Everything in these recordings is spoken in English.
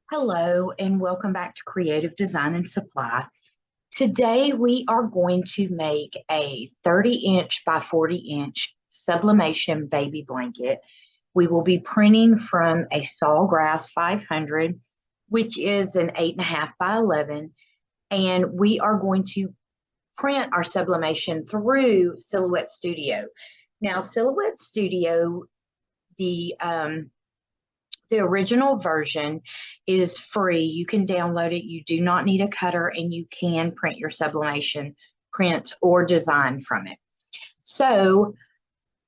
Hello and welcome back to Creative Design and Supply. Today we are going to make a 30-inch by 40-inch sublimation baby blanket. We will be printing from a Sawgrass 500, which is an 8.5 by 11, and we are going to print our sublimation through Silhouette Studio. Now, Silhouette Studio, the original version is free. You can download it. You do not need a cutter, and you can print your sublimation print or design from it. So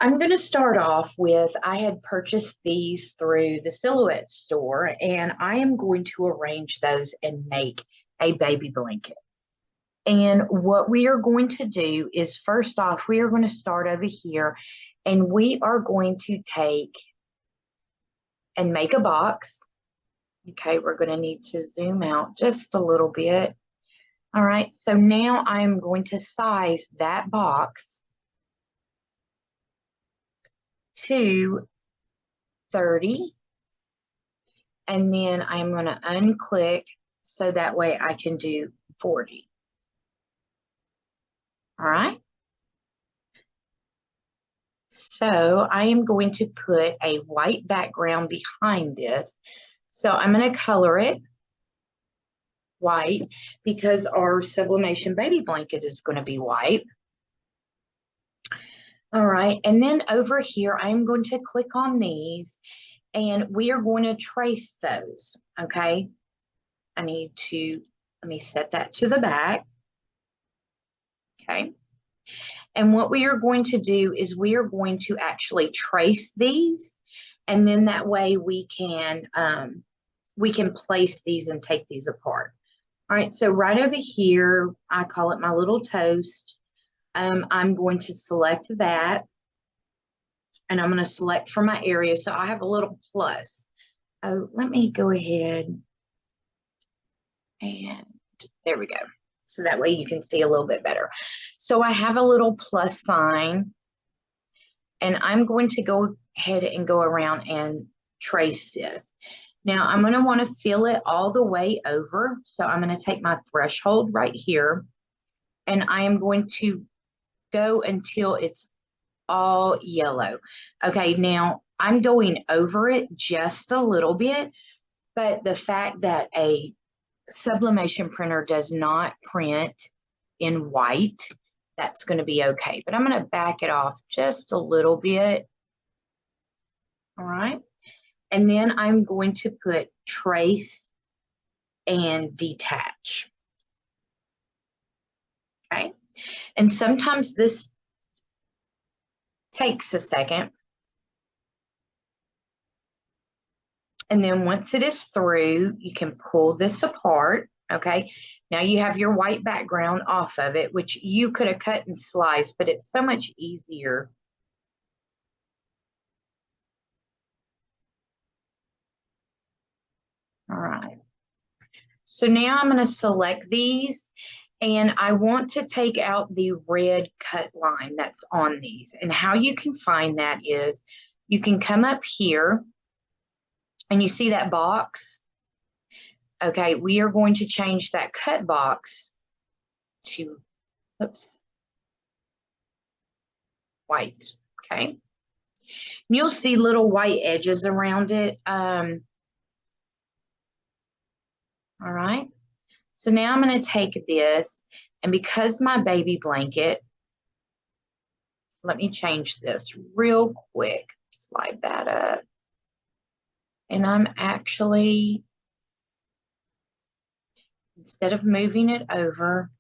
I'm going to start off with, I had purchased these through the Silhouette store, and I am going to arrange those and make a baby blanket. And what we are going to do is, first off, we are going to start over here, and we are going to take and make a box. Okay, we're going to need to zoom out just a little bit. All right, so now I'm going to size that box to 30, and then I'm going to unclick so that way I can do 40. All right. So I am going to put a white background behind this. So I'm going to color it white because our sublimation baby blanket is going to be white. All right, and then over here, I'm going to click on these and we are going to trace those, okay? Let me set that to the back, okay? And what we are going to do is we are going to actually trace these, and then that way we can place these and take these apart. All right, so right over here, I call it my little toast. I'm going to select that, and I'm going to select for my area. So I have a little plus. Oh, let me go ahead, and there we go. So that way you can see a little bit better. So I have a little plus sign, and I'm going to go ahead and go around and trace this. Now I'm going to want to fill it all the way over. So I'm going to take my threshold right here, and I am going to go until it's all yellow. Okay, now I'm going over it just a little bit, but the fact that a sublimation printer does not print in white, that's going to be okay. But I'm going to back it off just a little bit. All right. And then I'm going to put trace and detach. Okay. And sometimes this takes a second. And then once it is through, you can pull this apart, okay? Now you have your white background off of it, which you could have cut and sliced, but it's so much easier. All right. So now I'm going to select these, and I want to take out the red cut line that's on these. And how you can find that is you can come up here, and you see that box? Okay, we are going to change that cut box to, oops, white, okay? And you'll see little white edges around it. All right, so now I'm going to take this, and because my baby blanket, let me change this real quick, slide that up. And I'm actually, instead of moving it over,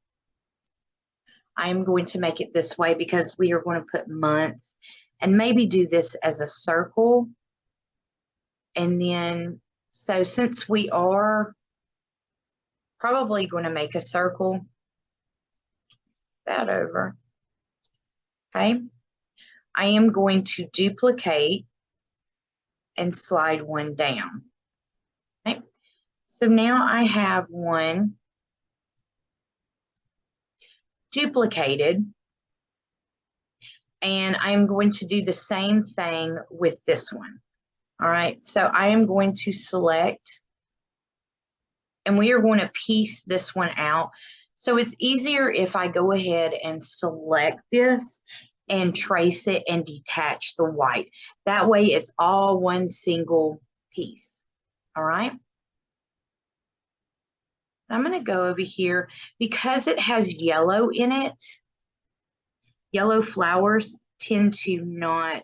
I'm going to make it this way because we are going to put months and maybe do this as a circle. And then, so since we are probably going to make a circle, that over, okay? I am going to duplicate and slide one down. Okay, so now I have one duplicated, and I'm going to do the same thing with this one. All right, so I am going to select and we are going to piece this one out. So it's easier if I go ahead and select this and trace it and detach the white. That way it's all one single piece. All right. I'm going to go over here because it has yellow in it. Yellow flowers tend to not.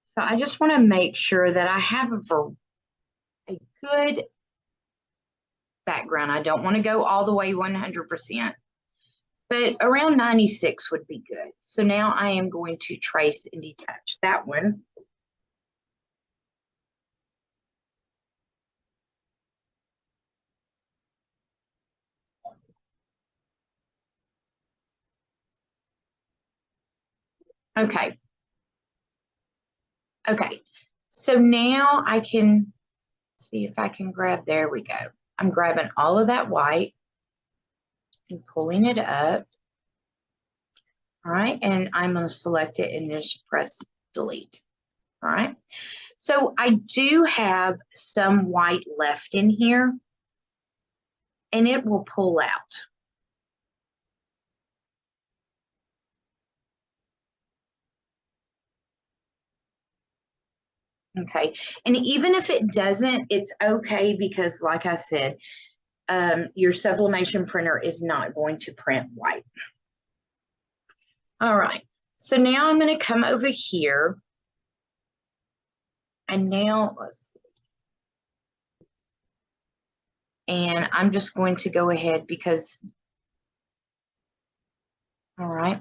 So I just want to make sure that I have a good background. I don't want to go all the way 100%, but around 96 would be good. So now I am going to trace and detach that one. Okay. Okay. So now I can see if I can grab, there we go. I'm grabbing all of that white and pulling it up. All right. And I'm going to select it and just press delete. All right. So I do have some white left in here and it will pull out. Okay. And even if it doesn't, it's okay because like I said, your sublimation printer is not going to print white. All right. So now I'm going to come over here. And now let's see. And I'm just going to go ahead because, all right,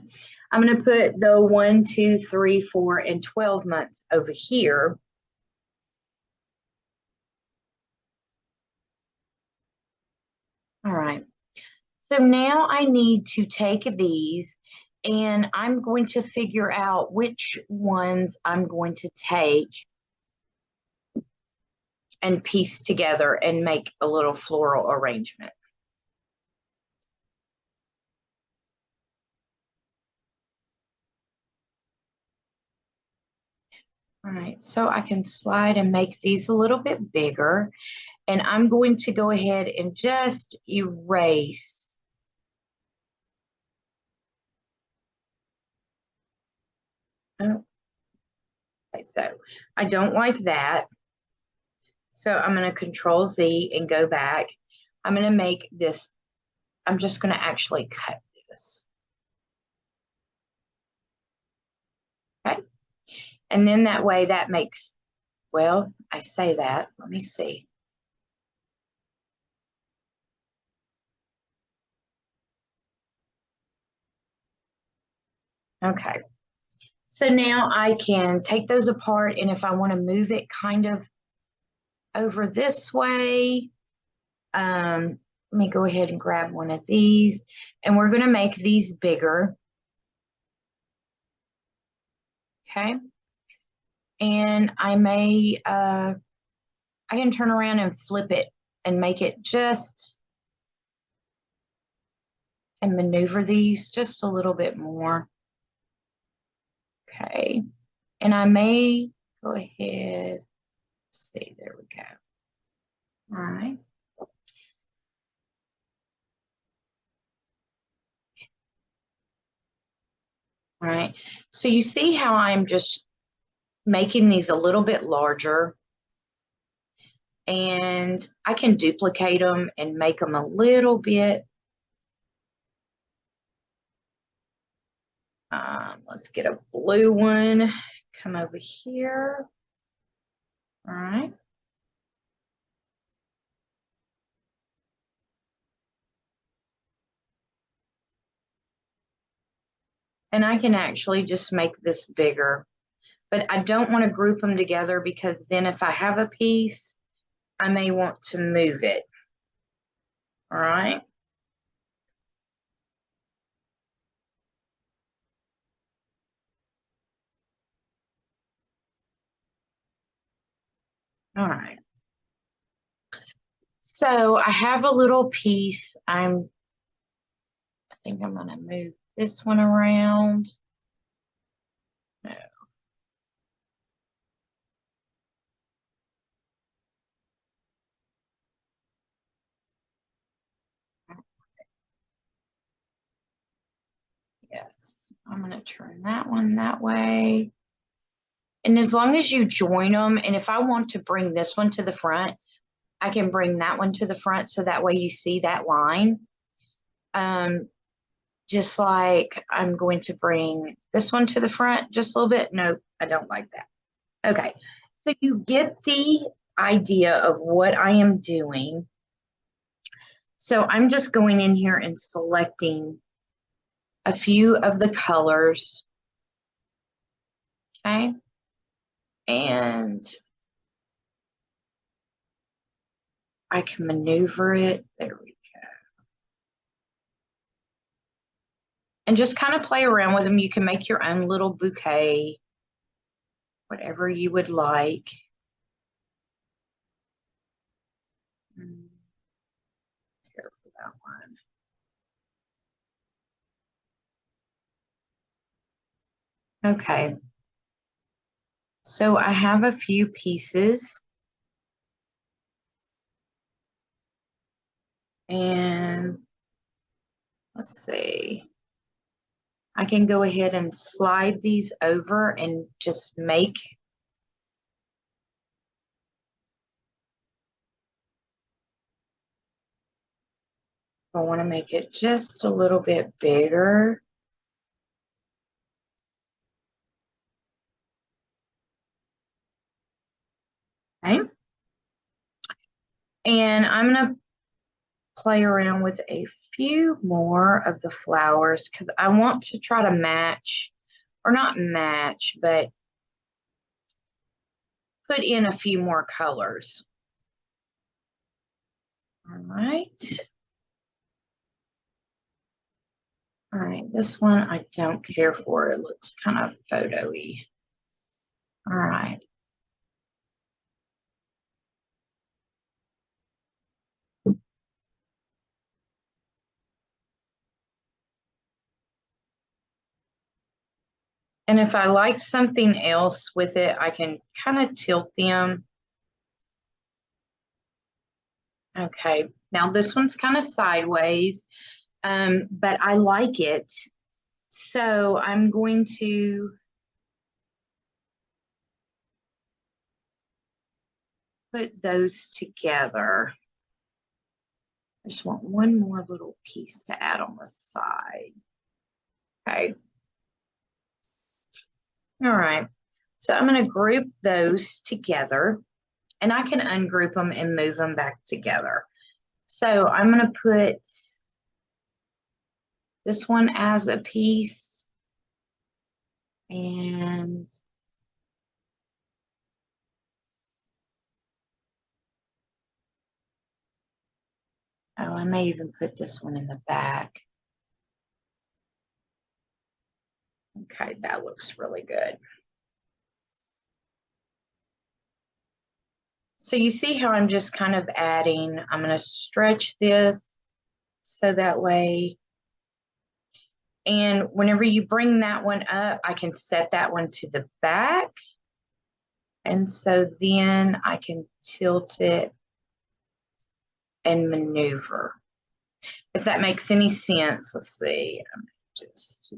I'm going to put the 1, 2, 3, 4, and 12 months over here. All right. So now I need to take these and I'm going to figure out which ones I'm going to take and piece together and make a little floral arrangement. All right, so I can slide and make these a little bit bigger. And I'm going to go ahead and just erase. Oh, okay, so I don't like that. So I'm going to Control Z and go back. I'm going to make this, I'm just going to actually cut this. Okay. And then that way that makes, well, I say that, let me see. Okay. So now I can take those apart, and if I want to move it kind of over this way, let me go ahead and grab one of these, and we're going to make these bigger. Okay. And I may, I can turn around and flip it and make it just, and maneuver these just a little bit more. Okay. And I may go ahead, let's see, there we go. All right. All right. So you see how I'm just making these a little bit larger, and I can duplicate them and make them a little bit. Let's get a blue one. Come over here. All right. And I can actually just make this bigger, but I don't want to group them together because then if I have a piece, I may want to move it. All right. All right. So I have a little piece. I think I'm going to move this one around. No. Yes, I'm going to turn that one that way. And as long as you join them, and if I want to bring this one to the front, I can bring that one to the front so that way you see that line. Just like I'm going to bring this one to the front just a little bit. Nope, I don't like that. Okay, so you get the idea of what I am doing. So I'm just going in here and selecting a few of the colors. Okay, and I can maneuver it. There we go. And just kind of play around with them. You can make your own little bouquet, whatever you would like. Careful that one. Okay. So I have a few pieces. And let's see. I can go ahead and slide these over and just make I want to make it just a little bit bigger. Okay. And I'm going to play around with a few more of the flowers because I want to try to match, or not match, but put in a few more colors. All right. All right, this one I don't care for. It looks kind of photo-y. All right. And if I like something else with it, I can kind of tilt them. Okay, now this one's kind of sideways, but I like it. So I'm going to put those together. I just want one more little piece to add on the side. Okay. All right. So I'm going to group those together, and I can ungroup them and move them back together. So I'm going to put this one as a piece, and oh, I may even put this one in the back. Okay, that looks really good. So you see how I'm just kind of adding, I'm going to stretch this so that way, and whenever you bring that one up, I can set that one to the back. And so then I can tilt it and maneuver. If that makes any sense, let's see. Just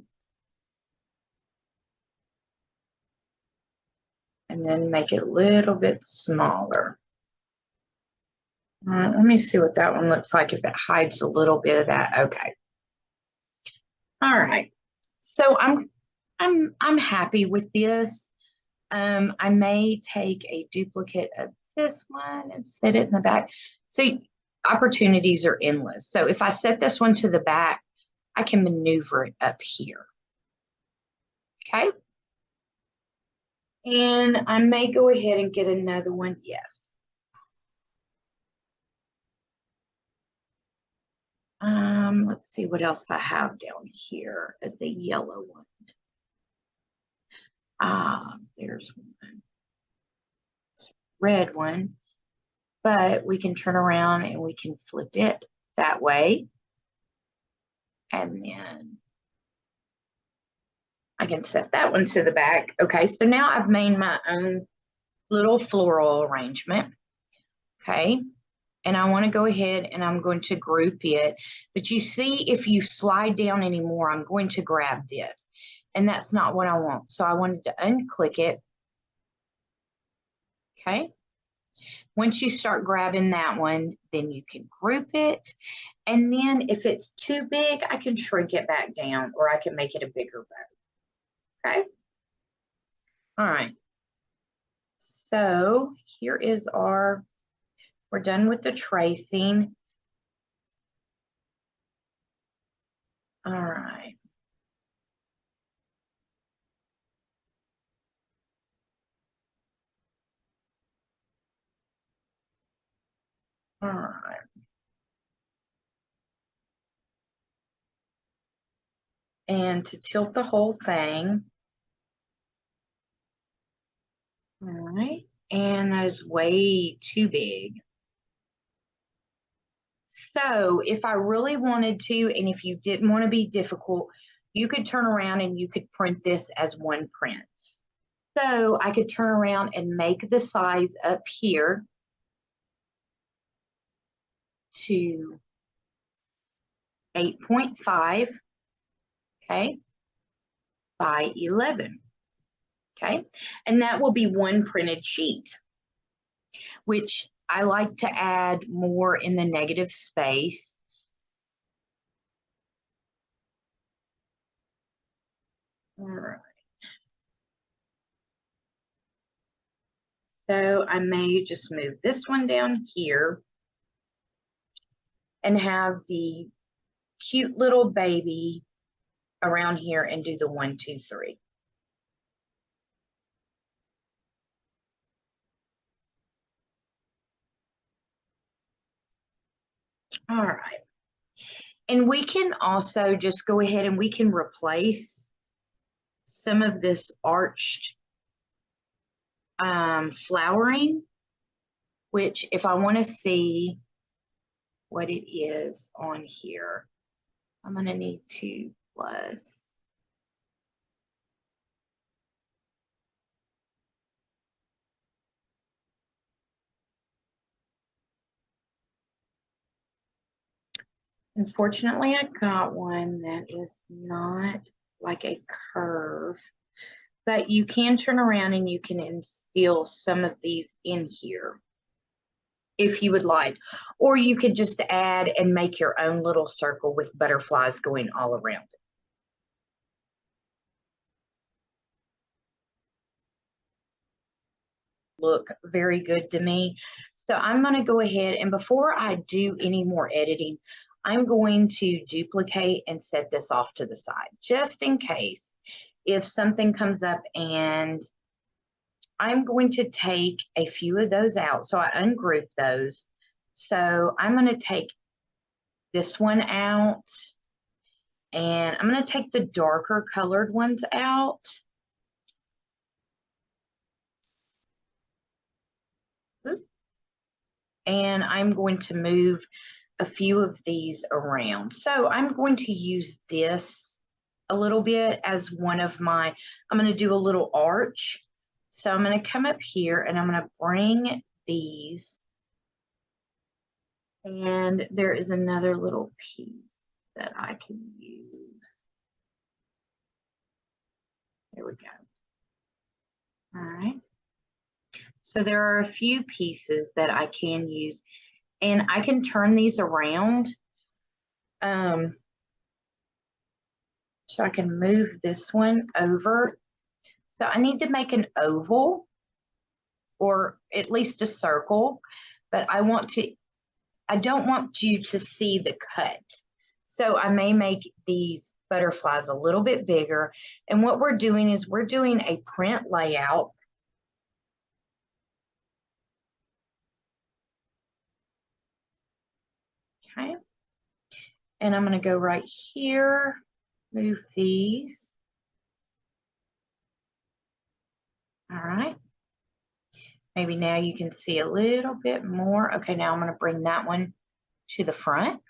and then make it a little bit smaller. All right, let me see what that one looks like if it hides a little bit of that. Okay. All right. So I'm happy with this. I may take a duplicate of this one and set it in the back. So opportunities are endless. So if I set this one to the back, I can maneuver it up here. Okay. And I may go ahead and get another one. Yes. Let's see what else I have down here as a yellow one. There's one. It's a red one. But we can turn around and we can flip it that way. And then I can set that one to the back. Okay, so now I've made my own little floral arrangement. Okay, And I want to go ahead and I'm going to group it. But you see, if you slide down anymore, I'm going to grab this. And that's not what I want. So I wanted to unclick it. Okay. Once you start grabbing that one, then you can group it. And then if it's too big, I can shrink it back down, or I can make it a bigger bow. Okay. All right. So here is our, we're done with the tracing. All right. All right. And to tilt the whole thing. All right. And that is way too big. So if I really wanted to, and if you didn't want to be difficult, you could turn around and you could print this as one print. So I could turn around and make the size up here to 8.5, okay, by 11, okay? And that will be one printed sheet, which I like to add more in the negative space. All right. So I may just move this one down here and have the cute little baby around here and do the 1, 2, 3. All right. And we can also just go ahead and we can replace some of this arched flowering, which if I want to see what it is on here, I'm going to need 2 plus. Unfortunately, I got one that is not like a curve, but you can turn around and you can instill some of these in here if you would like, or you could just add and make your own little circle with butterflies going all around it. Look very good to me. So I'm going to go ahead, and before I do any more editing, I'm going to duplicate and set this off to the side, just in case if something comes up, and I'm going to take a few of those out. So I ungroup those. So I'm going to take this one out, and I'm going to take the darker colored ones out. And I'm going to move a few of these around. So I'm going to use this a little bit as one of my, I'm going to do a little arch. So I'm going to come up here and I'm going to bring these. And there is another little piece that I can use. There we go. All right. So there are a few pieces that I can use, and I can turn these around. So I can move this one over. So I need to make an oval, or at least a circle, but I don't want you to see the cut. So I may make these butterflies a little bit bigger. And what we're doing is we're doing a print layout. Okay. And I'm going to go right here, move these. All right. Maybe now you can see a little bit more. Okay, now I'm going to bring that one to the front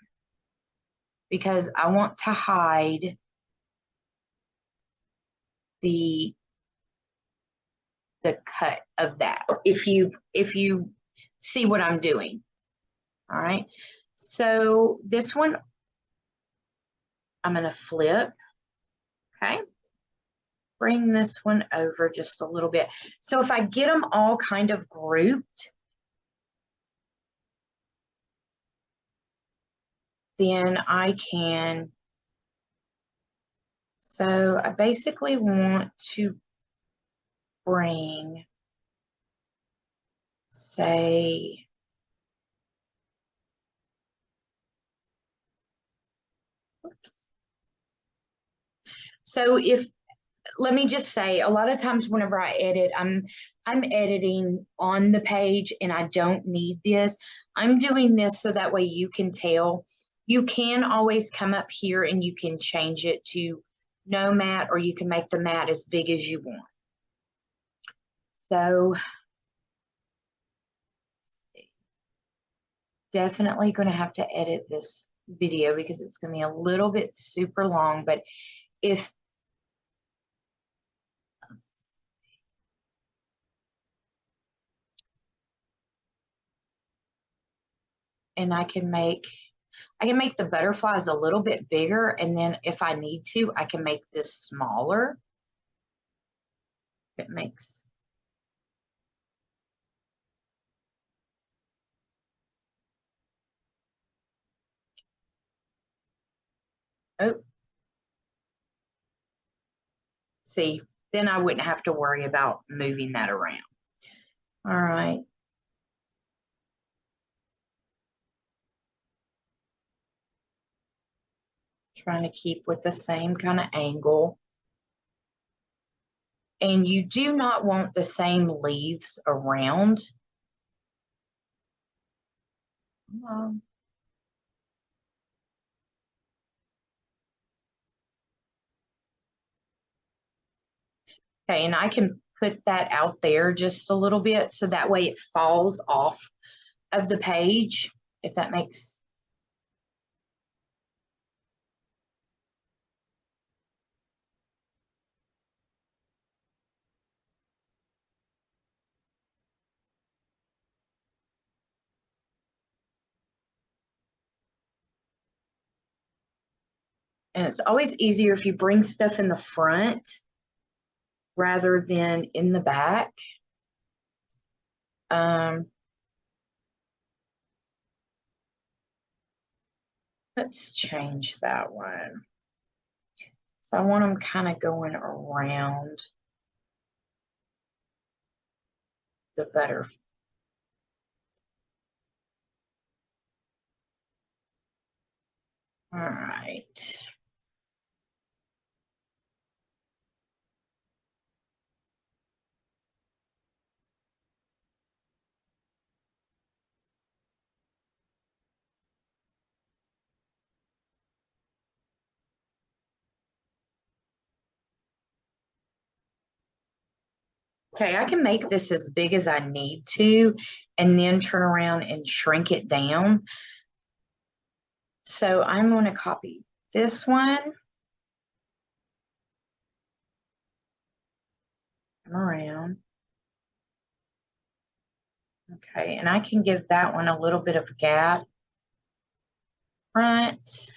because I want to hide the cut of that. If you see what I'm doing. All right. So this one, I'm going to flip. Okay. Bring this one over just a little bit. So if I get them all kind of grouped, then I can, so I basically want to bring, say, oops. So if, let me just say, a lot of times whenever I edit, I'm editing on the page and I don't need this. I'm doing this so that way you can tell. You can always come up here and you can change it to no matte, or you can make the matte as big as you want. So definitely going to have to edit this video because it's going to be a little bit super long, but if and I can make the butterflies a little bit bigger, and then if I need to, I can make this smaller. It makes, oh, see, then I wouldn't have to worry about moving that around. All right. Trying to keep with the same kind of angle. And you do not want the same leaves around. Okay, and I can put that out there just a little bit so that way it falls off of the page, if that makes. And it's always easier if you bring stuff in the front rather than in the back. Let's change that one. So I want them kind of going around the butterfly. All right. Okay, I can make this as big as I need to and then turn around and shrink it down. So I'm going to copy this one. Come around. Okay, and I can give that one a little bit of a gap. Front.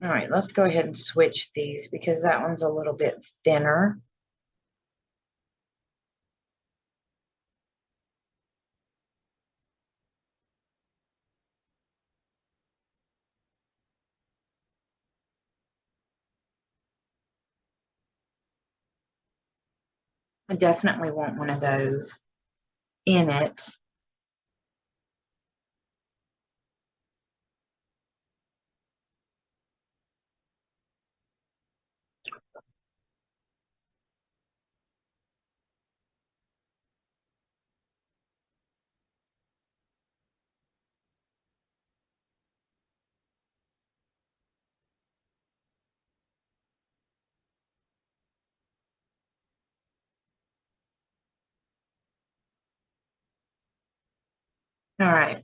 All right, let's go ahead and switch these because that one's a little bit thinner. I definitely want one of those in it. All right,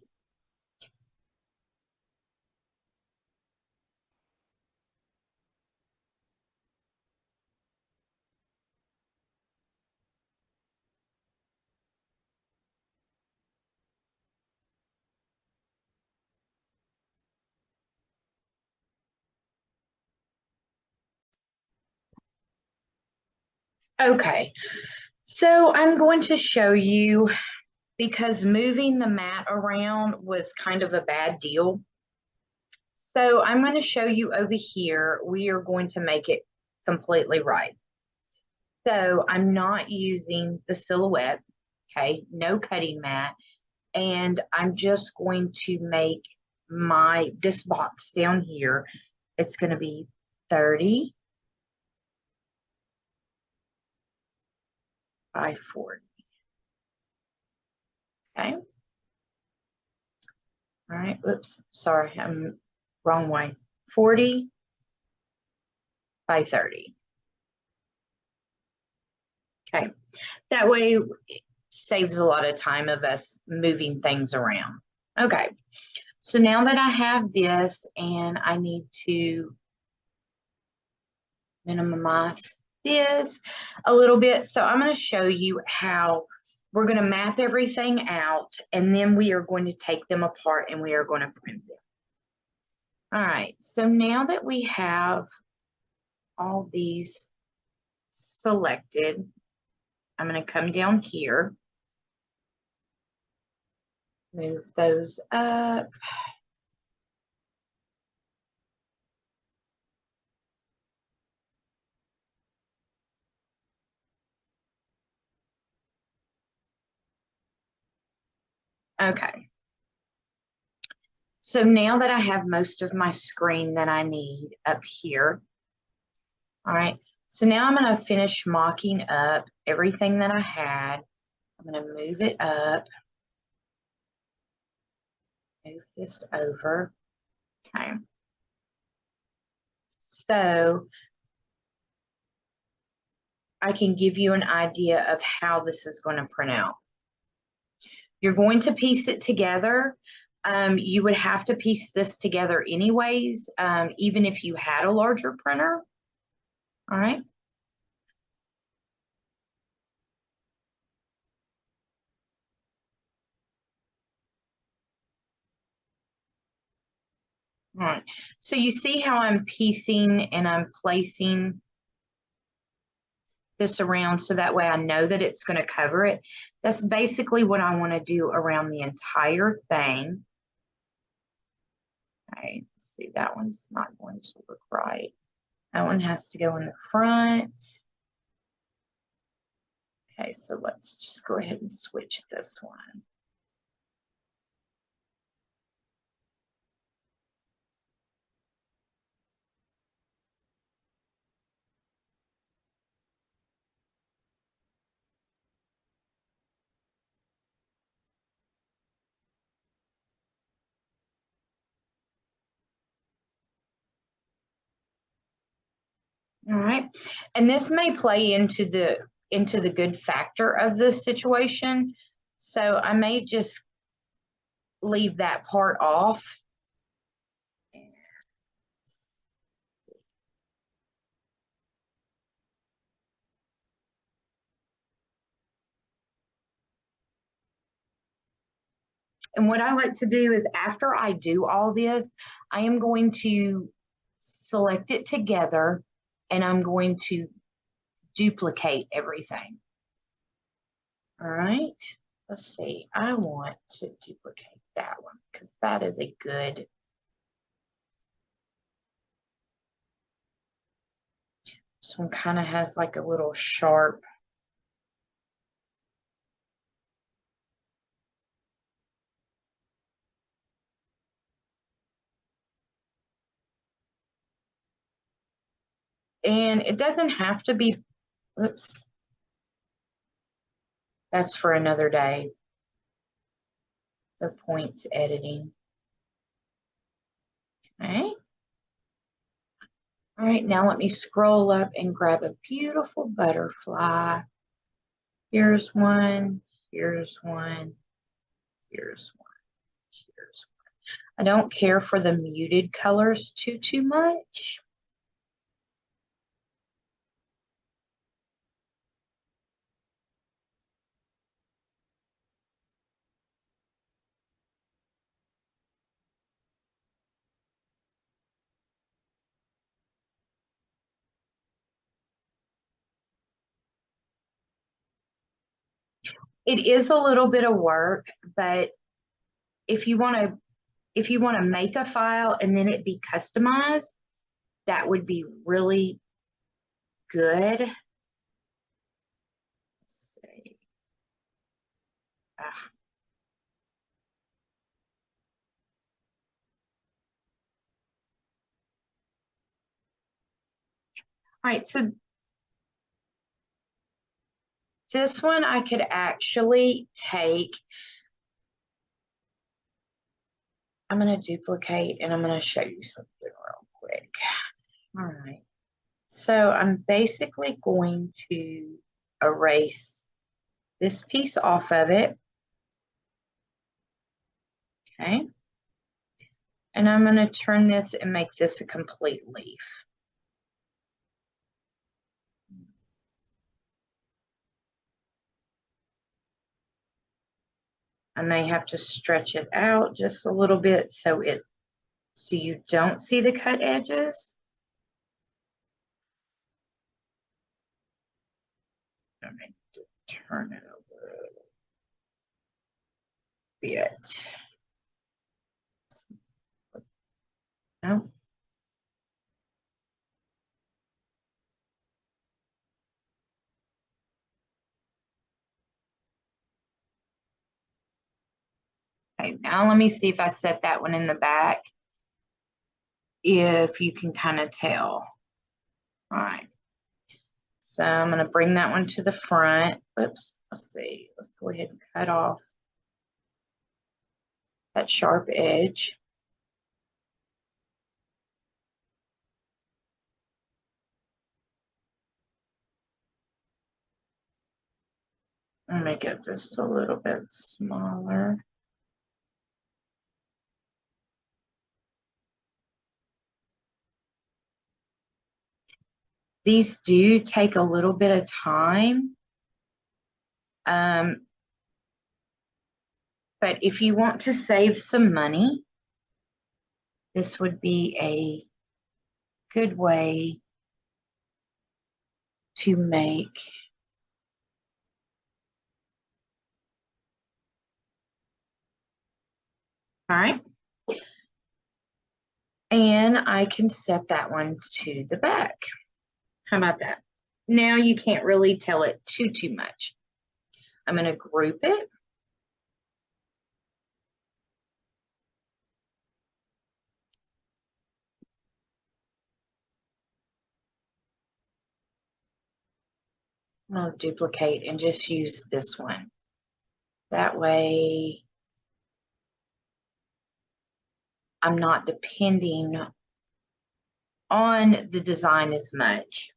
Okay, so I'm going to show you because moving the mat around was kind of a bad deal. So I'm going to show you over here. We are going to make it completely right. So I'm not using the Silhouette, okay, no cutting mat. And I'm just going to make this box down here. It's going to be 30 by 40. Okay. All right. Oops. Sorry. I'm wrong way. 40 by 30. Okay. That way it saves a lot of time of us moving things around. Okay. So now that I have this and I need to minimize this a little bit. So I'm going to show you how we're going to map everything out, and then we are going to take them apart and we are going to print them. All right, so now that we have all these selected, I'm going to come down here, move those up. Okay. So now that I have most of my screen that I need up here, all right, so now I'm going to finish mocking up everything that I had. I'm going to move it up, move this over. Okay. So I can give you an idea of how this is going to print out. You're going to piece it together. You would have to piece this together anyways, even if you had a larger printer. All right. All right. So you see how I'm piecing and I'm placing this around so that way I know that it's going to cover it. That's basically what I want to do around the entire thing. Okay, see, that one's not going to look right. That one has to go in the front. Okay, so let's just go ahead and switch this one. All right, and this may play into the good factor of the situation. So I may just leave that part off. And what I like to do is after I do all this, I am going to select it together and I'm going to duplicate everything. All right, let's see. I want to duplicate that one because that is a good. This one kind of has like a little sharp. And it doesn't have to be, oops, that's for another day, the points editing. Okay. All right, now let me scroll up and grab a beautiful butterfly. Here's one, here's one, here's one, here's one. I don't care for the muted colors too much. It is a little bit of work, but if you want to make a file and then it be customized, that would be really good. Let's see. Ah. All right, so this one I could actually take. I'm going to duplicate and I'm going to show you something real quick. All right. So I'm basically going to erase this piece off of it. Okay. And I'm going to turn this and make this a complete leaf. I may have to stretch it out just a little bit so you don't see the cut edges. I may turn it a little bit. No. Okay, now let me see if I set that one in the back, if you can kind of tell. All right. So I'm going to bring that one to the front. Oops, let's see. Let's go ahead and cut off that sharp edge. I'll make it just a little bit smaller. These do take a little bit of time. But if you want to save some money, this would be a good way to make all right. And I can set that one to the back. How about that? Now you can't really tell it too much. I'm going to group it. I'll duplicate and just use this one. That way I'm not depending on the design as much.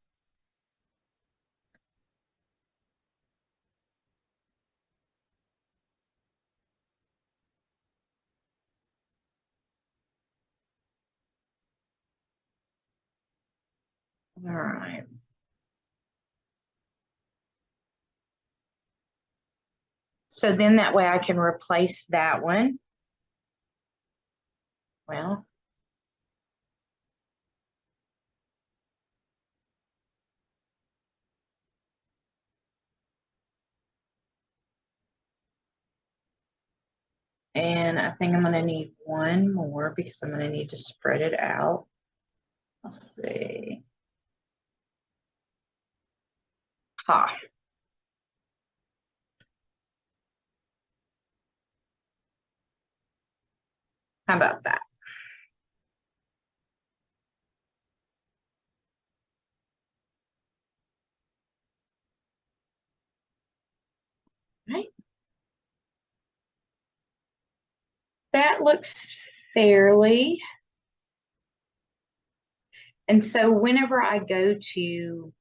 All right. So then that way I can replace that one. Well, and I think I'm going to need one more because I'm going to need to spread it out. Let's see. Ha. How about that? Right. That looks fairly. And so whenever I go to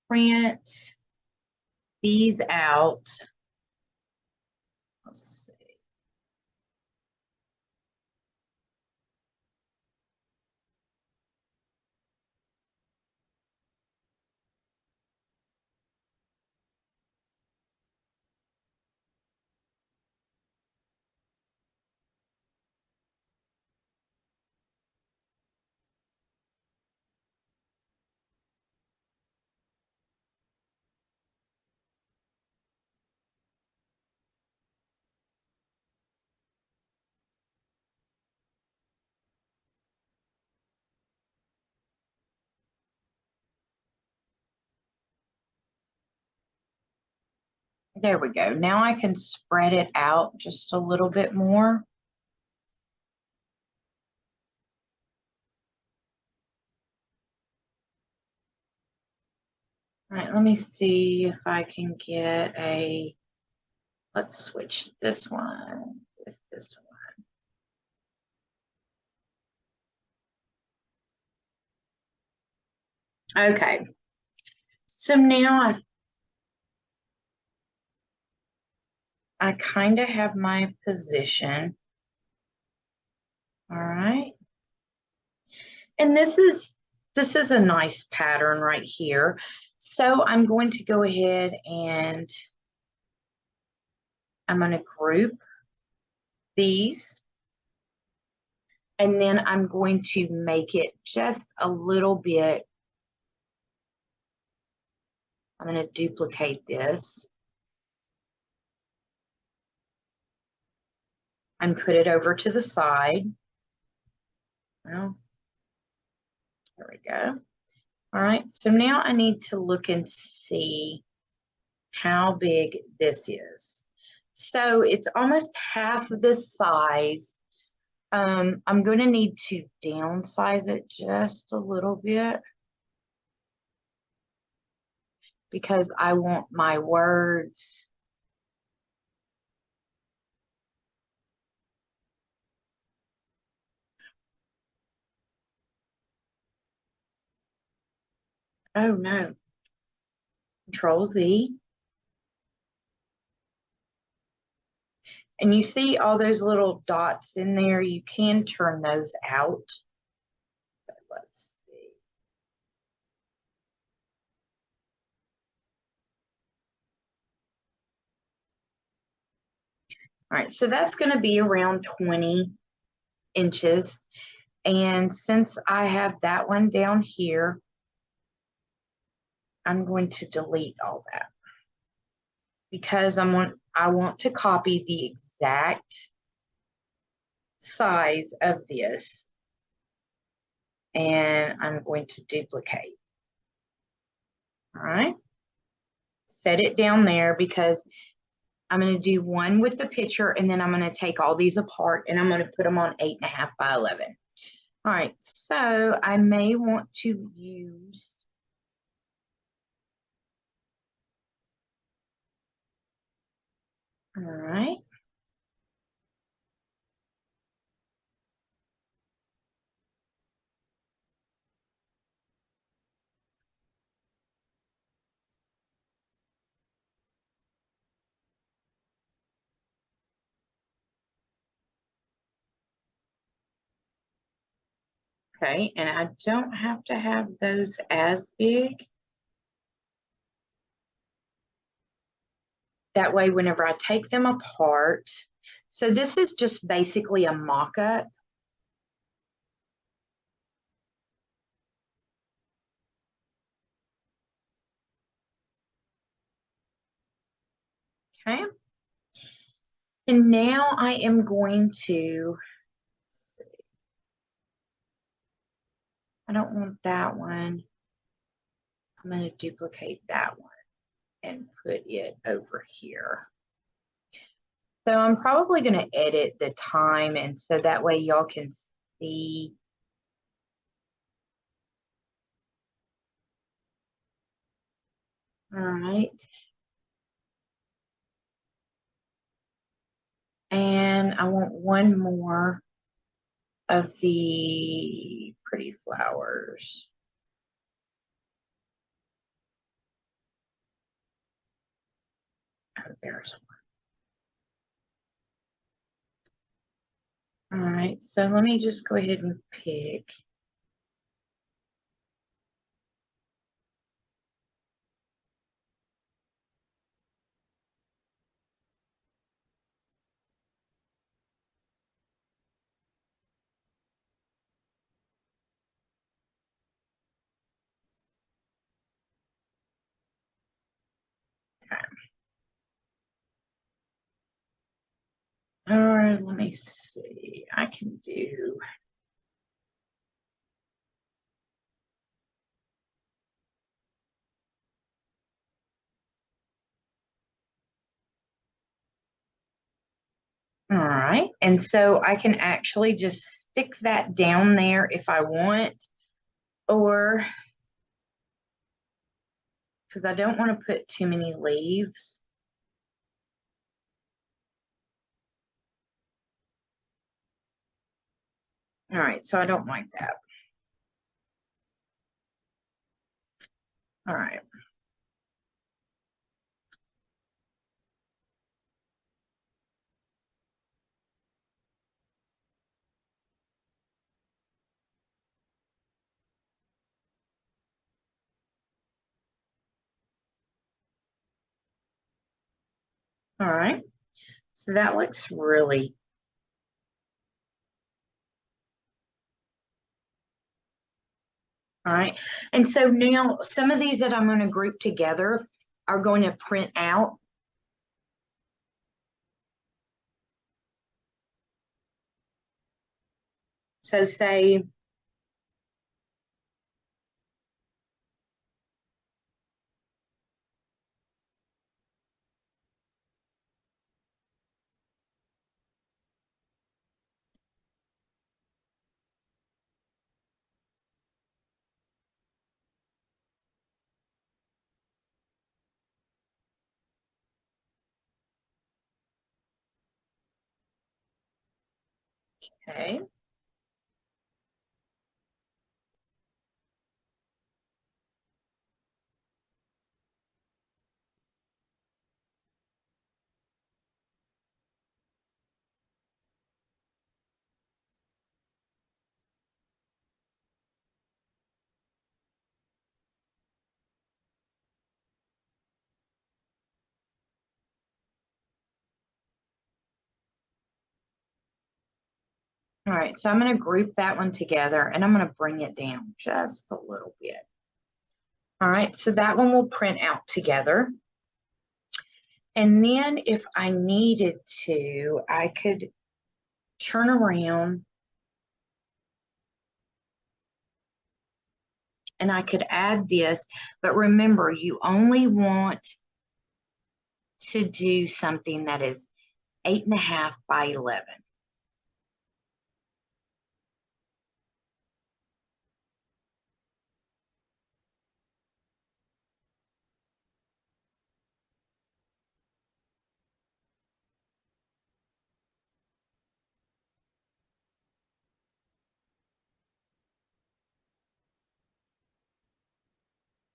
print these out, let's see. There we go. Now I can spread it out just a little bit more. All right, let me see if I can get a, let's switch this one with this one. Okay, so now I kind of have my position. All right. And this is a nice pattern right here. So I'm going to go ahead and I'm going to group these. And then I'm going to make it just a little bit. I'm going to duplicate this and put it over to the side. Well, there we go. All right, so now I need to look and see how big this is. So it's almost half of this size. I'm going to need to downsize it just a little bit because I want my words. Oh no. Control Z. And you see all those little dots in there, you can turn those out. But let's see. All right, so that's going to be around 20 inches. And since I have that one down here, I'm going to delete all that because I want to copy the exact size of this, and I'm going to duplicate. All right, set it down there because I'm going to do one with the picture, and then I'm going to take all these apart and I'm going to put them on 8.5 by 11. All right, so I may want to use all right. Okay, and I don't have to have those as big. That way, whenever I take them apart, so this is just basically a mock-up. Okay. And now I am going to, let's see, I don't want that one. I'm going to duplicate that one and put it over here. So I'm probably going to edit the time, and so that way y'all can see. All right. And I want one more of the pretty flowers. Oh, there's one. All right, so let me just go ahead and pick. All right, let me see. I can do. All right, and so I can actually just stick that down there if I want, or because I don't want to put too many leaves. All right, so I don't like that. All right. All right, so that looks really all right. And so now some of these that I'm going to group together are going to print out. So say, okay. All right, so I'm going to group that one together and I'm going to bring it down just a little bit. All right, so that one will print out together. And then if I needed to, I could turn around and I could add this. But remember, you only want to do something that is 8.5 by 11.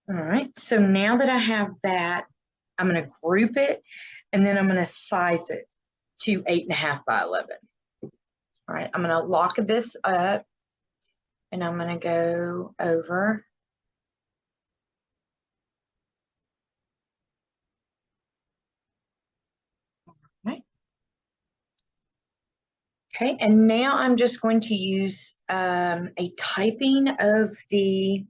All right, so now that I have that, I'm going to group it and then I'm going to size it to 8.5 by 11. All right, I'm going to lock this up and I'm going to go over. Right. Okay, and now I'm just going to use a typing of the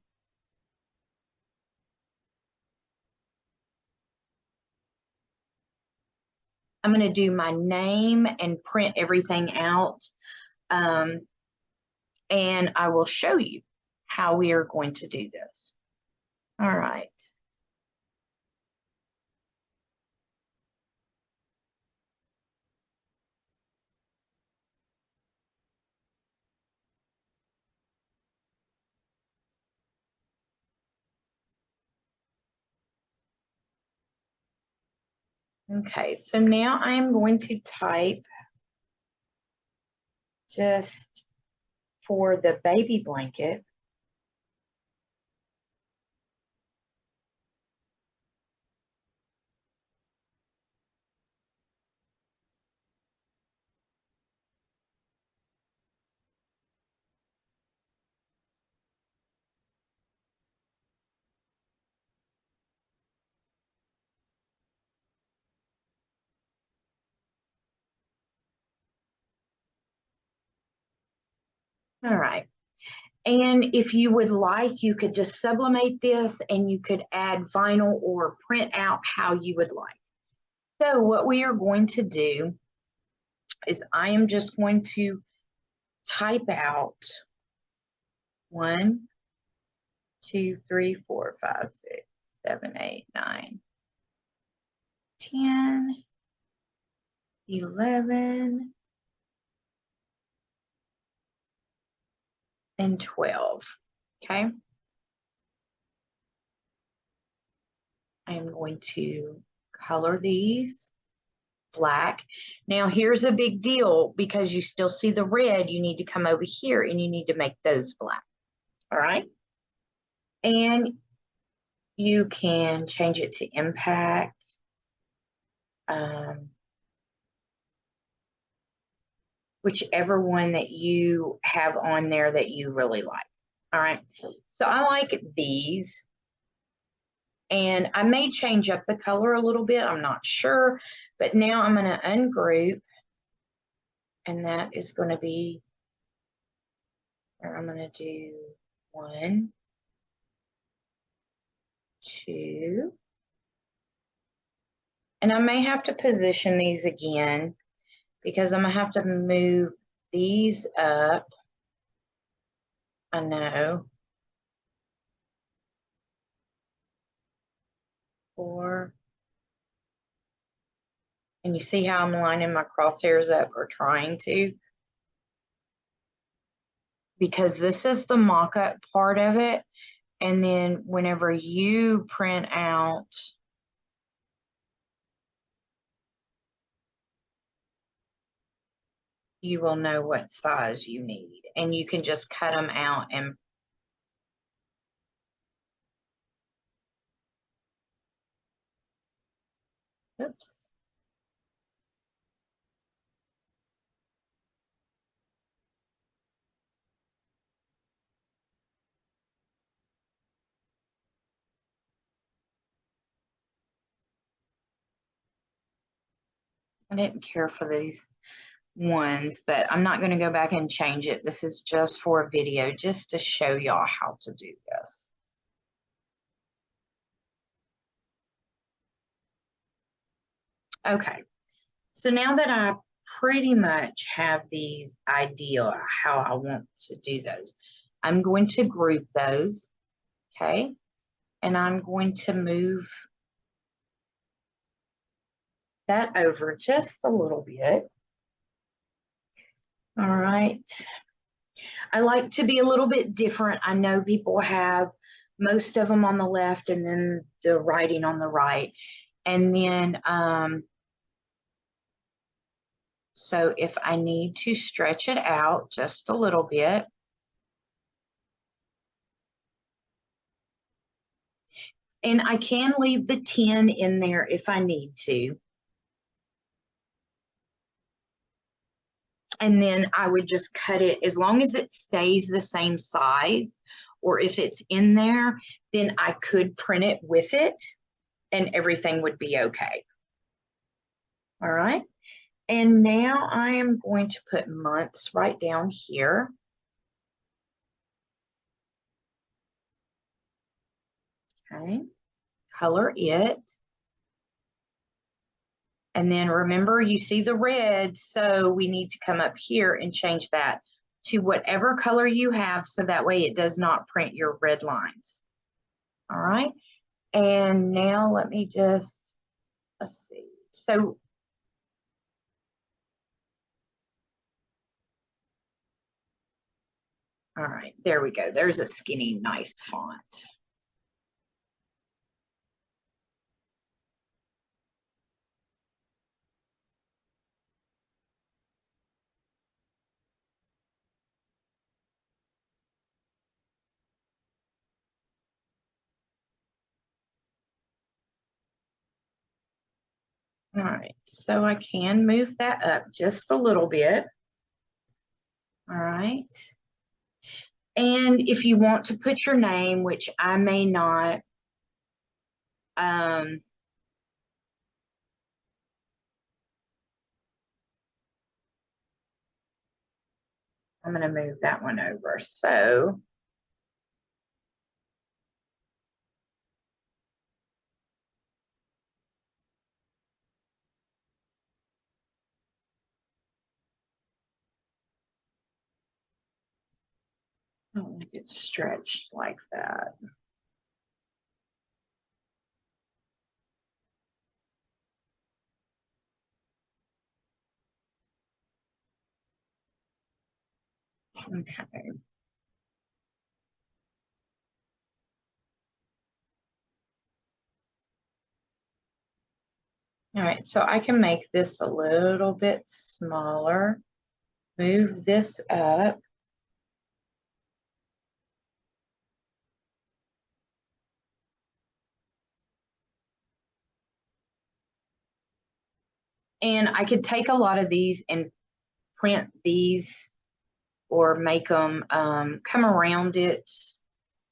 I'm going to do my name and print everything out. And I will show you how we are going to do this. All right. Okay, so now I am going to type just for the baby blanket. All right. And if you would like, you could just sublimate this and you could add vinyl or print out how you would like. So what we are going to do is I am just going to type out 1, 2, 3, 4, 5, 6, 7, 8, 9, 10, 11, and 12. Okay. I am going to color these black. Now here's a big deal, because you still see the red, you need to come over here and you need to make those black. All right. And you can change it to impact. Whichever one that you have on there that you really like. All right. So I like these. And I may change up the color a little bit. I'm not sure. But now I'm going to ungroup. And that is going to be where I'm going to do 1, 2. And I may have to position these again, because I'm going to have to move these up. I know. 4. And you see how I'm lining my crosshairs up, or trying to? Because this is the mock-up part of it. And then whenever you print out, you will know what size you need. And you can just cut them out and oops. I didn't care for these ones, but I'm not going to go back and change it. This is just for a video, just to show y'all how to do this. Okay, so now that I pretty much have these idea how I want to do those, I'm going to group those, okay? And I'm going to move that over just a little bit. All right. I like to be a little bit different. I know people have most of them on the left and then the writing on the right. And then, so if I need to stretch it out just a little bit, and I can leave the 10 in there if I need to. And then I would just cut it, as long as it stays the same size, or if it's in there, then I could print it with it and everything would be okay. All right. And now I am going to put months right down here. Okay. Color it. And then remember, you see the red, so we need to come up here and change that to whatever color you have, so that way it does not print your red lines. All right. And now let me just, let's see. So all right, there we go. There's a skinny, nice font. All right, so I can move that up just a little bit. All right. And if you want to put your name, which I may not, I'm going to move that one over. So I don't want to get stretched like that. Okay. All right, so I can make this a little bit smaller, move this up. And I could take a lot of these and print these or make them come around it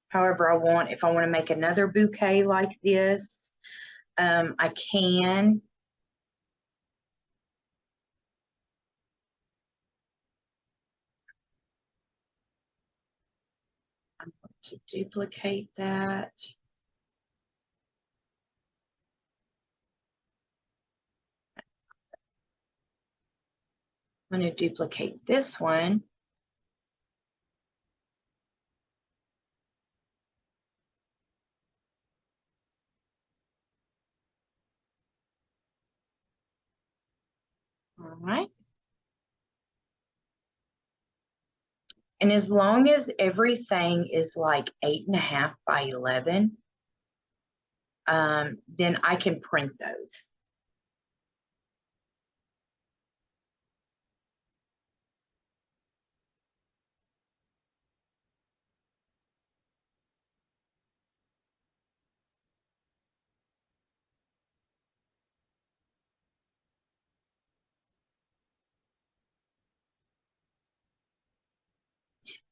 however I want. If I want to make another bouquet like this, I can. I'm going to duplicate that. I'm going to duplicate this one. All right. And as long as everything is like 8.5 by 11, then I can print those.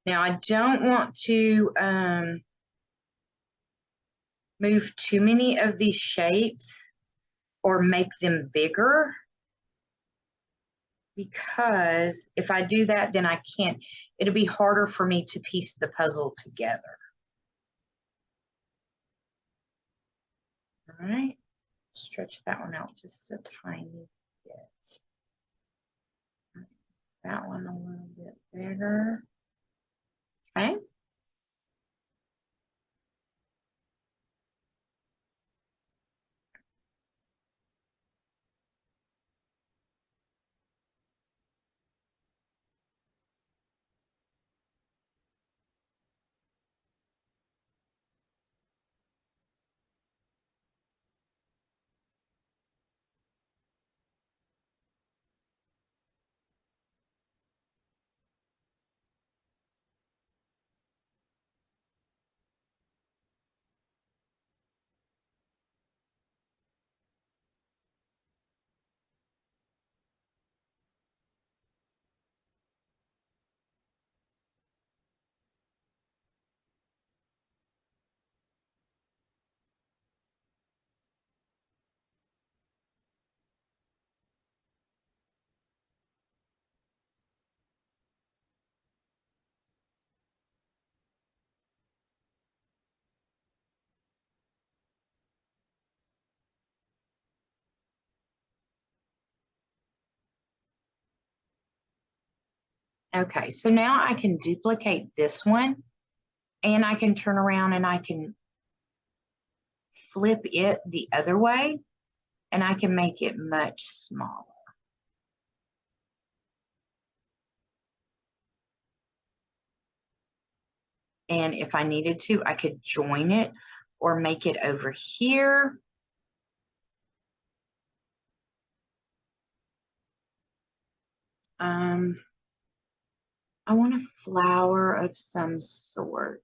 Now I don't want to move too many of these shapes or make them bigger, because if I do that, then I can't, it'll be harder for me to piece the puzzle together. All right, stretch that one out just a tiny bit. That one a little bit bigger. Okay. Okay, so now I can duplicate this one, and I can turn around and I can flip it the other way, and I can make it much smaller. And if I needed to, I could join it or make it over here. I want a flower of some sort.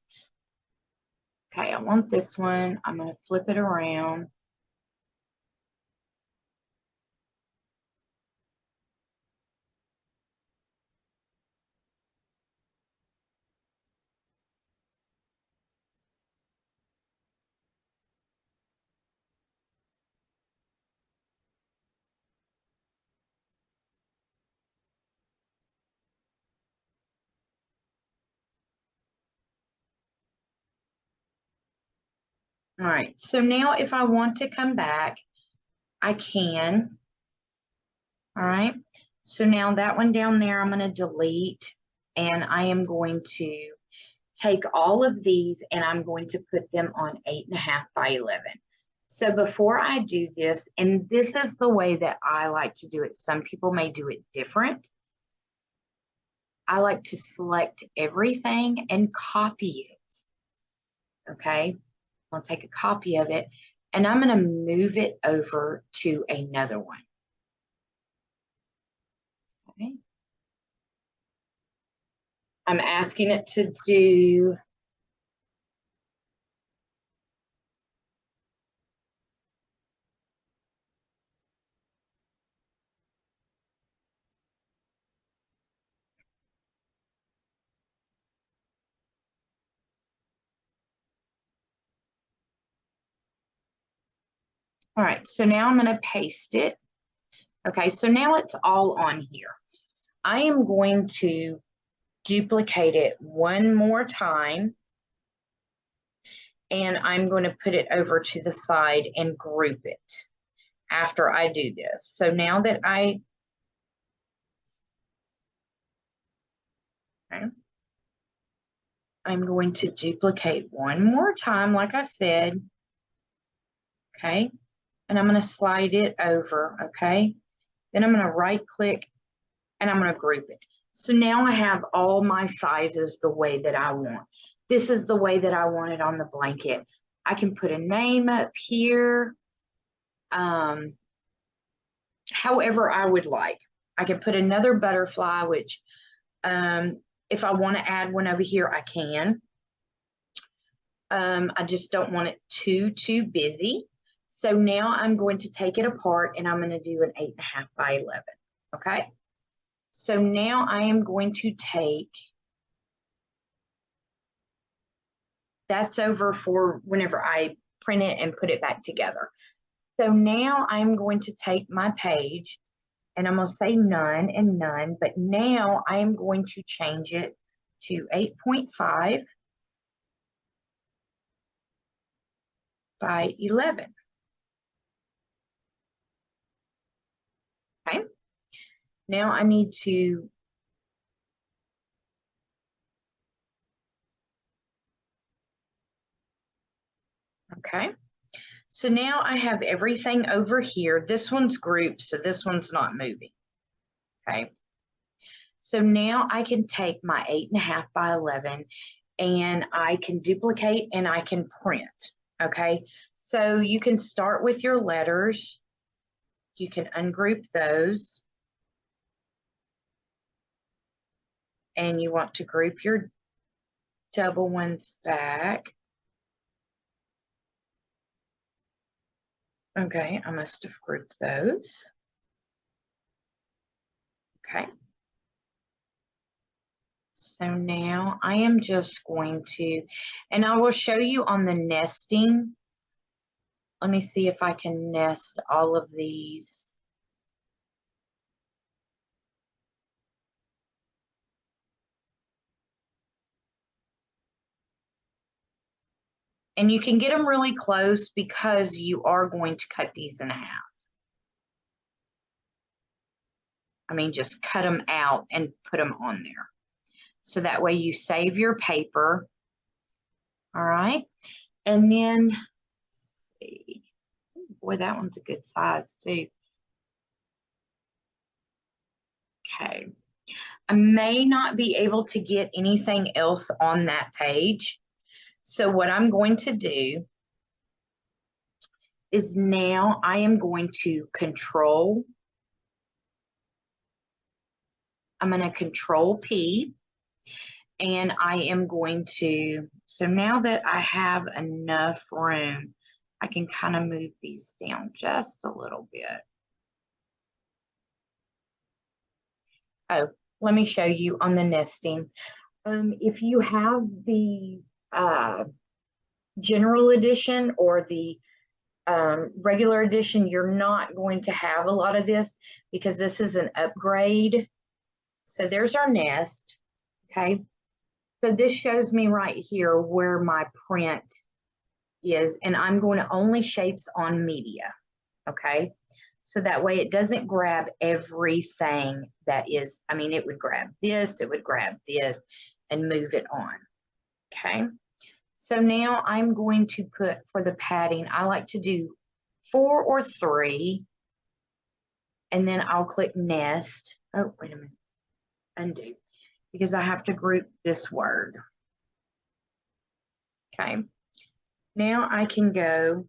Okay, I want this one. I'm going to flip it around. All right, so now if I want to come back, I can. All right, so now that one down there, I'm going to delete, and I am going to take all of these and I'm going to put them on 8.5 by 11. So before I do this, and this is the way that I like to do it, some people may do it different. I like to select everything and copy it. Okay, I'll take a copy of it, and I'm going to move it over to another one. Okay. I'm asking it to do all right, so now I'm going to paste it. Okay, so now it's all on here. I am going to duplicate it one more time, and I'm going to put it over to the side and group it after I do this. So now that okay, I'm going to duplicate one more time, like I said, okay, and I'm going to slide it over, okay, then I'm going to right click and I'm going to group it. So now I have all my sizes the way that I want. This is the way that I want it on the blanket. I can put a name up here, however I would like. I can put another butterfly, which if I want to add one over here, I can. I just don't want it too busy. So now I'm going to take it apart and I'm going to do an 8.5 by 11. Okay. So now I am going to take, that's over for whenever I print it and put it back together. So now I'm going to take my page and I'm going to say none and none, but now I am going to change it to 8.5 by 11. Okay. Now I need to okay. So now I have everything over here. This one's grouped, so this one's not moving. Okay. So now I can take my 8.5 by 11 and I can duplicate and I can print. Okay. So you can start with your letters. You can ungroup those. And you want to group your double ones back. Okay, I must have grouped those. Okay. So now I am just going to, and I will show you on the nesting. Let me see if I can nest all of these. And you can get them really close because you are going to cut these in half. I mean, just cut them out and put them on there. So that way you save your paper. All right. And then, let's see. Boy, that one's a good size too. Okay. I may not be able to get anything else on that page. So what I'm going to do is now I am going to I'm going to Control P, and I am going to, so now that I have enough room, I can kind of move these down just a little bit. Oh, let me show you on the nesting. If you have the general edition or the regular edition, you're not going to have a lot of this because this is an upgrade. So there's our nest. Okay. So this shows me right here where my print is, and I'm going to only shapes on media. Okay. So that way it doesn't grab everything that is, I mean, it would grab this, it would grab this and move it on. Okay. So now I'm going to put for the padding, I like to do 4 or 3, and then I'll click nest. Oh, wait a minute, undo, because I have to group this word. Okay. Now I can go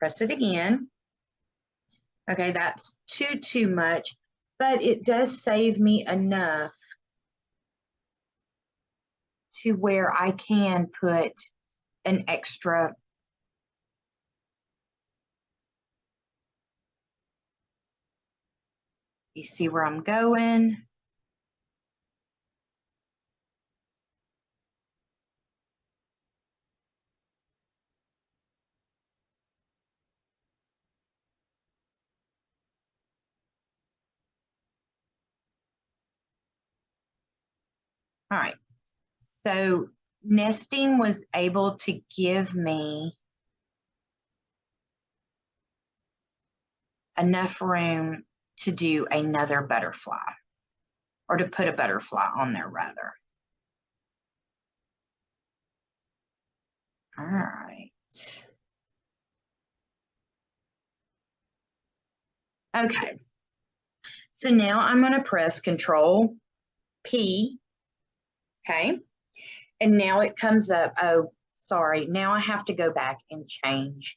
press it again. Okay, that's too much, but it does save me enough to where I can put an extra. You see where I'm going? All right, so nesting was able to give me enough room to do another butterfly, or to put a butterfly on there rather. All right. Okay. So now I'm going to press Control P. Okay. And now it comes up. Oh, sorry. Now I have to go back and change.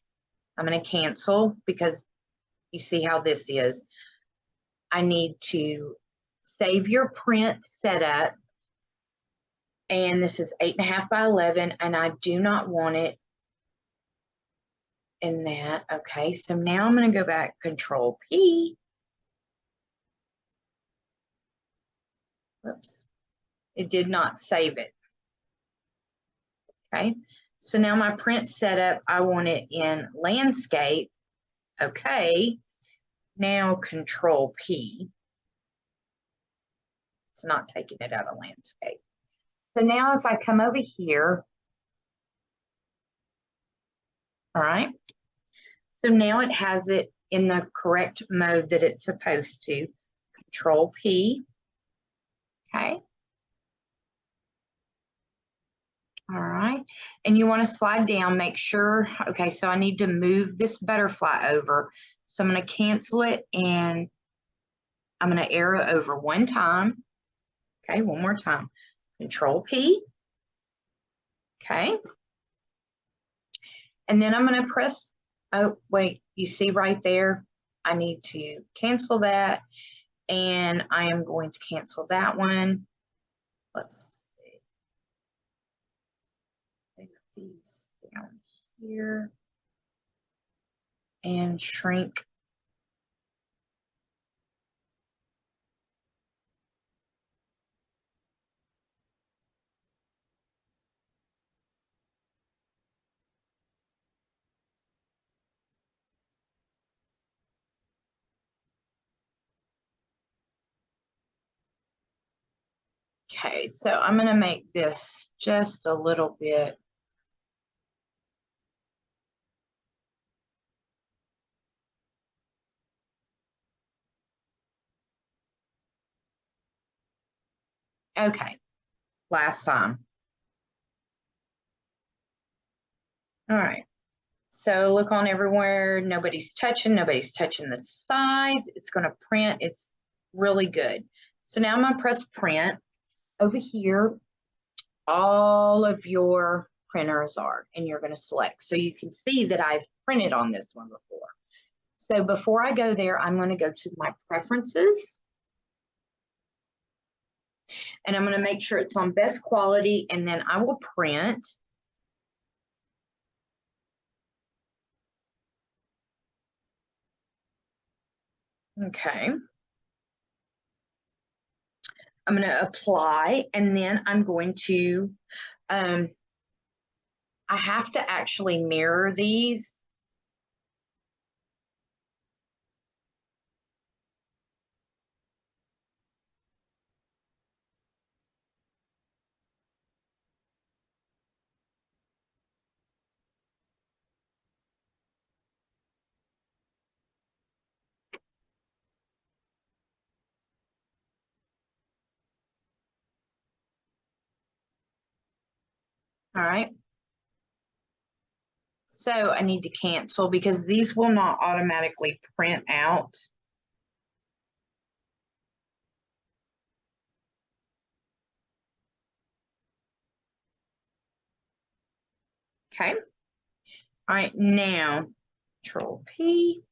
I'm going to cancel because you see how this is. I need to save your print setup. And this is 8.5 by 11. And I do not want it in that. Okay. So now I'm going to go back, Control P. Whoops. It did not save it. Okay, so now my print setup, I want it in landscape. Okay, now Control P. It's not taking it out of landscape. So now if I come over here, all right, so now it has it in the correct mode that it's supposed to. Control P. Okay. All right, and you want to slide down, make sure, okay, so I need to move this butterfly over. So I'm going to cancel it and I'm going to arrow over one time. Okay, one more time. Control P. Okay. And then I'm going to press, oh, wait, you see right there, I need to cancel that. And I am going to cancel that one. Let's these down here and shrink. Okay, so I'm going to make this just a little bit. Okay, last time. All right, so look on everywhere. Nobody's touching the sides. It's going to print. It's really good. So now I'm going to press print. Over here, all of your printers are, and you're going to select. So you can see that I've printed on this one before. So before I go there, I'm going to go to my preferences. And I'm going to make sure it's on best quality, and then I will print. Okay. I'm going to apply, and then I'm going to, I have to actually mirror these. All right. So I need to cancel because these will not automatically print out. Okay. All right, now Control P.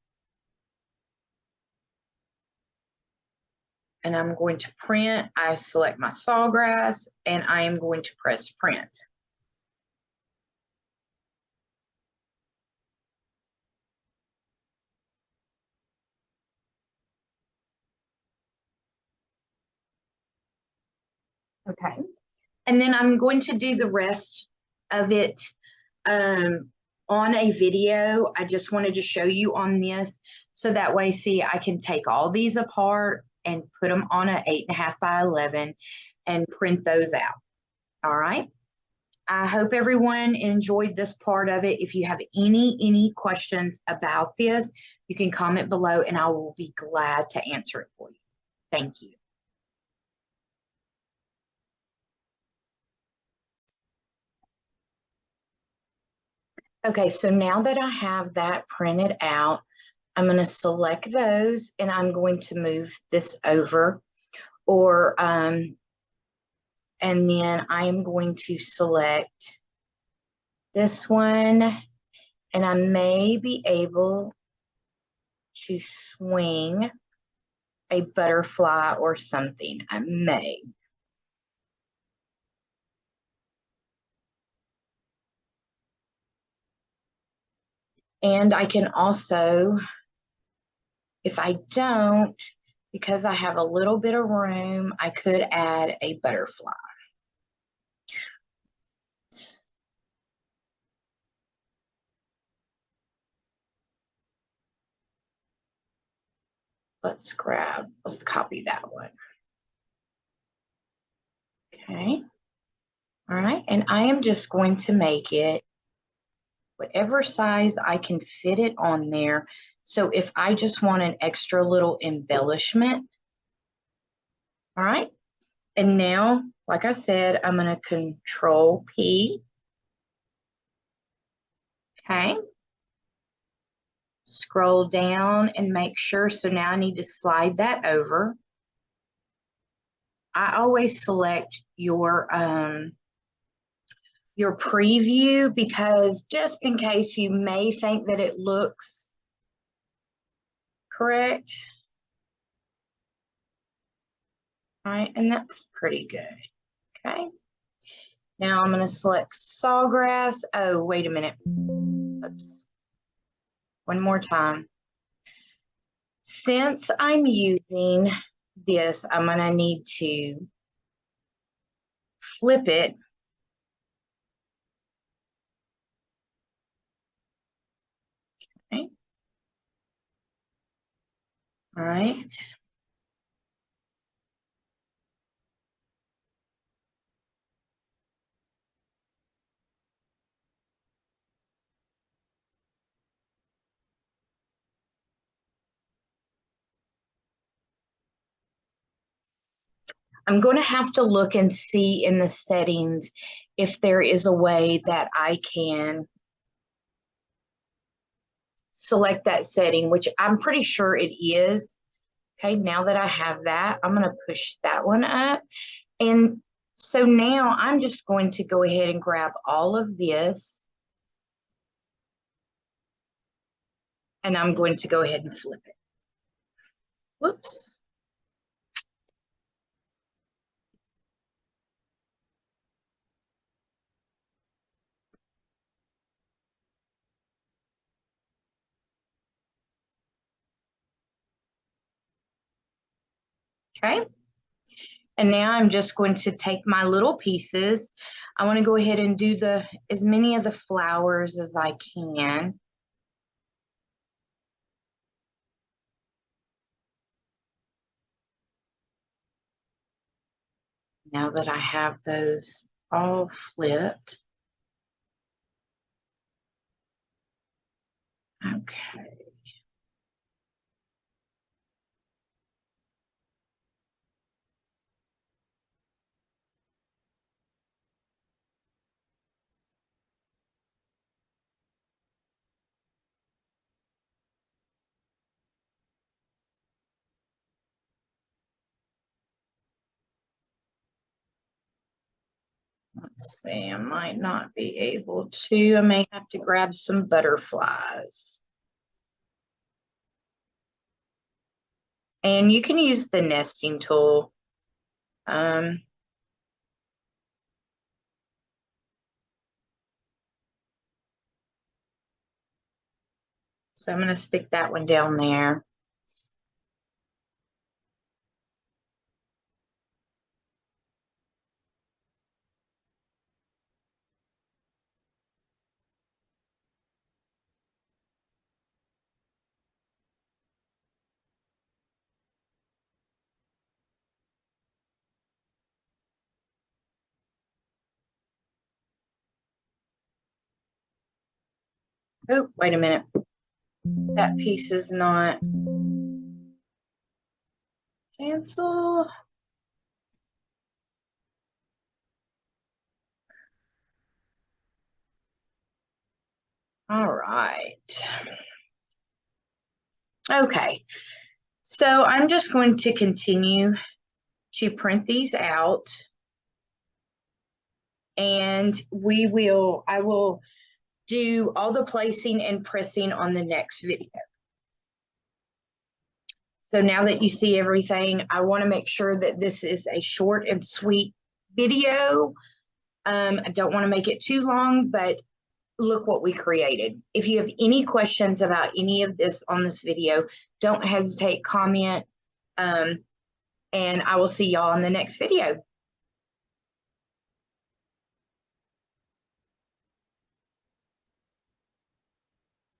And I'm going to print. I select my Sawgrass and I am going to press print. Okay. And then I'm going to do the rest of it on a video. I just wanted to show you on this so that way, see, I can take all these apart and put them on an 8.5 by 11 and print those out. All right. I hope everyone enjoyed this part of it. If you have any questions about this, you can comment below and I will be glad to answer it for you. Thank you. Okay, so now that I have that printed out, I'm going to select those and I'm going to move this over, or and then I am going to select this one, and I may be able to swing a butterfly or something. I may. And I can also, if I don't, because I have a little bit of room, I could add a butterfly. Let's copy that one. Okay. All right. And I am just going to make it whatever size I can fit it on there. So if I just want an extra little embellishment, all right. And now, like I said, I'm going to Control P. Okay. Scroll down and make sure. So now I need to slide that over. I always select your preview, because just in case you may think that it looks correct. All right, and that's pretty good. Okay. Now I'm going to select Sawgrass. Oh, wait a minute. Oops. One more time. Since I'm using this, I'm going to need to flip it. Okay. All right. I'm going to have to look and see in the settings if there is a way that I can select that setting, which I'm pretty sure it is. Okay, now that I have that, I'm going to push that one up. And so now I'm just going to go ahead and grab all of this, and I'm going to go ahead and flip it. Whoops. Okay. And now I'm just going to take my little pieces. I want to go ahead and do as many of the flowers as I can. Now that I have those all flipped. Okay. Let's see, I might not be able to. I may have to grab some butterflies. And you can use the nesting tool. So I'm going to stick that one down there. Oh, wait a minute. That piece is not. Cancel. All right. Okay. So I'm just going to continue to print these out. And I will do all the placing and pressing on the next video. So now that you see everything, I want to make sure that this is a short and sweet video. I don't want to make it too long, but look what we created. If you have any questions about any of this on this video, don't hesitate, comment, and I will see y'all in the next video.